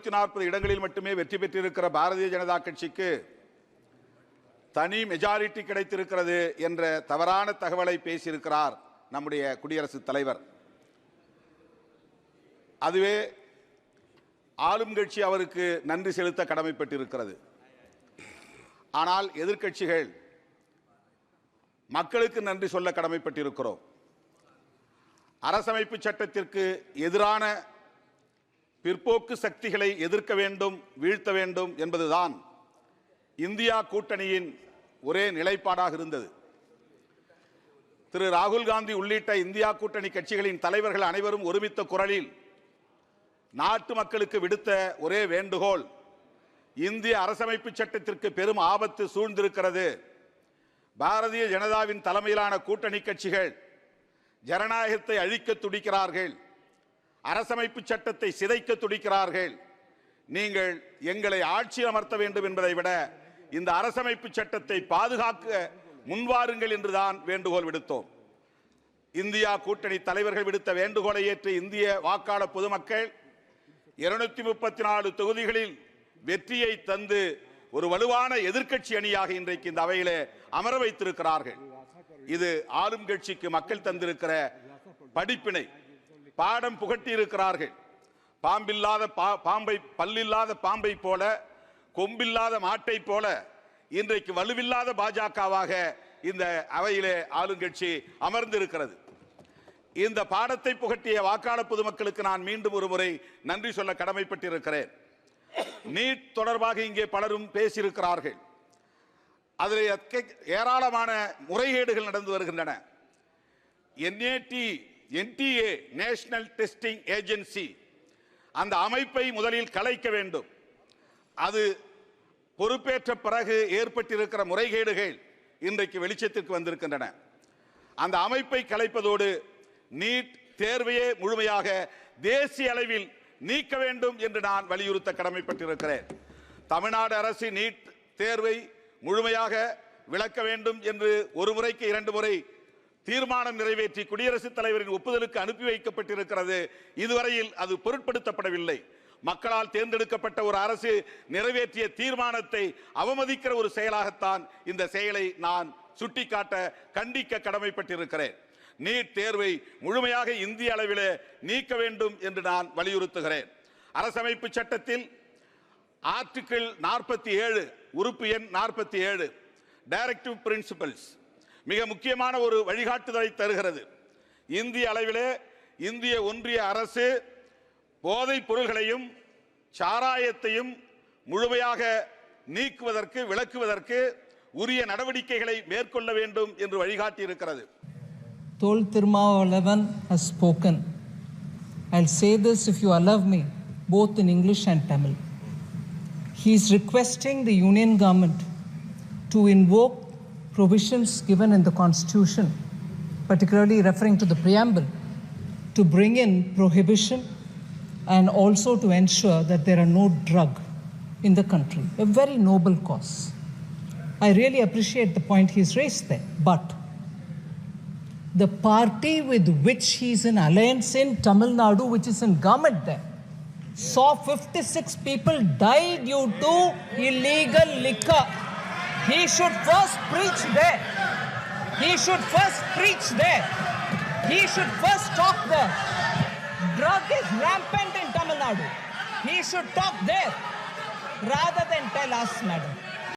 140 இடங்களில் மட்டுமே வெற்றி பெற்றிருக்கிற பாரதிய ஜனதா கட்சிக்கு தனி மெஜாரிட்டி கிடைத்திருக்கிறது என்ற தவறான தகவலை பேசியிருக்கிறார் நம்முடைய குடியரசுத் தலைவர். அதுவே ஆளும் கட்சி அவருக்கு நன்றி செலுத்த கடமைப்பட்டிருக்கிறது. ஆனால் எதிர்க்கட்சிகள் மக்களுக்கு நன்றி சொல்ல கடமைப்பட்டிருக்கிறோம். அரசமைப்பு சட்டத்திற்கு எதிரான பிற்போக்கு சக்திகளை எதிர்க்க வேண்டும், வீழ்த்த வேண்டும் என்பதுதான் இந்தியா கூட்டணியின் ஒரே நிலைப்பாடாக இருந்தது. திரு ராகுல் காந்தி உள்ளிட்ட இந்தியா கூட்டணி கட்சிகளின் தலைவர்கள் அனைவரும் ஒருமித்த குரலில் நாட்டு மக்களுக்கு விடுத்த ஒரே வேண்டுகோள், இந்திய அரசமைப்பு சட்டத்திற்கு பெரும் ஆபத்து சூழ்ந்திருக்கிறது. பாரதிய ஜனதாவின் தலைமையிலான கூட்டணி கட்சிகள் ஜனநாயகத்தை அழிக்க துடிக்கிறார்கள், அரசமைப்பு சட்டத்தை சிதைக்க துடிக்கிறார்கள். நீங்கள் எங்களை ஆட்சி அமர்த்த வேண்டும் என்பதை விட இந்த அரசமைப்பு சட்டத்தை பாதுகாக்க முன்வாருங்கள் என்றுதான் வேண்டுகோள் விடுத்தோம். இந்தியா கூட்டணி தலைவர்கள் விடுத்த வேண்டுகோளை ஏற்று இந்திய வாக்காளர் பொதுமக்கள் 234 தொகுதிகளில் வெற்றியை தந்து ஒரு வலுவான எதிர்க்கட்சி அணியாக இன்றைக்கு இந்த அவையிலே அமர வைத்திருக்கிறார்கள். இது ஆளும் கட்சிக்கு மக்கள் தந்திருக்கிற படிப்பினை, பாடம் புகட்டி இருக்கிறார்கள். பல்லில்லாத பாம்பை போல, கொம்பில்லாத மாட்டை போல இன்றைக்கு வலுவில்லாத பாஜகவாக இந்த அவையிலே ஆளுங்கட்சி அமர்ந்திருக்கிறது. இந்த பாடத்தை புகட்டிய வாக்காளர் பொதுமக்களுக்கு நான் மீண்டும் ஒரு முறை நன்றி சொல்ல கடமைப்பட்டிருக்கிறேன். நீட் தொடர்பாக இங்கே பலரும் பேசியிருக்கிறார்கள். அதில் ஏராளமான முறைகேடுகள் நடந்து வருகின்றன. NTA நேஷனல் டெஸ்டிங் ஏஜென்சி அந்த அமைப்பை முதலில் கலைக்க வேண்டும். அது பொறுப்பேற்ற பிறகு ஏற்பட்டிருக்கிற முறைகேடுகள் இன்றைக்கு வெளிச்சத்திற்கு வந்திருக்கின்றன. அந்த அமைப்பை கலைப்பதோடு நீட் தேர்வையே முழுமையாக தேசிய அளவில் நீக்க வேண்டும் என்று நான் வலியுறுத்த கடமைப்பட்டிருக்கிறேன். தமிழ்நாடு அரசு நீட் தேர்வை முழுமையாக விலக்க வேண்டும் என்று ஒரு முறைக்கு 2 முறை தீர்மானம் நிறைவேற்றி குடியரசுத் தலைவரின் ஒப்புதலுக்கு அனுப்பி வைக்கப்பட்டிருக்கிறது. இதுவரையில் அது பொருட்படுத்தப்படவில்லை. மக்களால் தேர்ந்தெடுக்கப்பட்ட ஒரு அரசு நிறைவேற்றிய தீர்மானத்தை அவமதிக்கிற ஒரு செயலாகத்தான் இந்த செயலை நான் சுட்டிக்காட்ட, கண்டிக்க கடமைப்பட்டிருக்கிறேன். நீட் தேர்வை முழுமையாக இந்திய அளவில் நீக்க வேண்டும் என்று நான் வலியுறுத்துகிறேன். அரசமைப்பு சட்டத்தில் ஆர்டிகிள் 47 உறுப்பு எண் 47 டைரக்டிவ் பிரின்சிபல்ஸ் மிக முக்கியமான ஒரு வழிகாட்டுதலை தருகிறது. இந்திய அளவிலே இந்திய ஒன்றிய அரசு போதைப் பொருள்களையும் சாராயத்தையும் முழுமையாக நீக்குவதற்கு, விலக்குவதற்கு உரிய நடவடிக்கைகளை மேற்கொள்ள வேண்டும் என்று வழிகாட்டி இருக்கிறது. Tol Tirumalavan has spoken. I'll say this, if you allow me, both in English and Tamil. He is requesting the union government to invoke provisions given in the Constitution, particularly referring to the preamble, to bring in prohibition and also to ensure that there are no drug in the country. A very noble cause. I really appreciate the point he's raised there. But the party with which he's in alliance in Tamil Nadu, which is in government there, saw 56 people die due to illegal liquor. He should first preach there. He should first preach there. He should first talk there. Drug is rampant in Tamil Nadu. He should talk there rather than tell us, madam.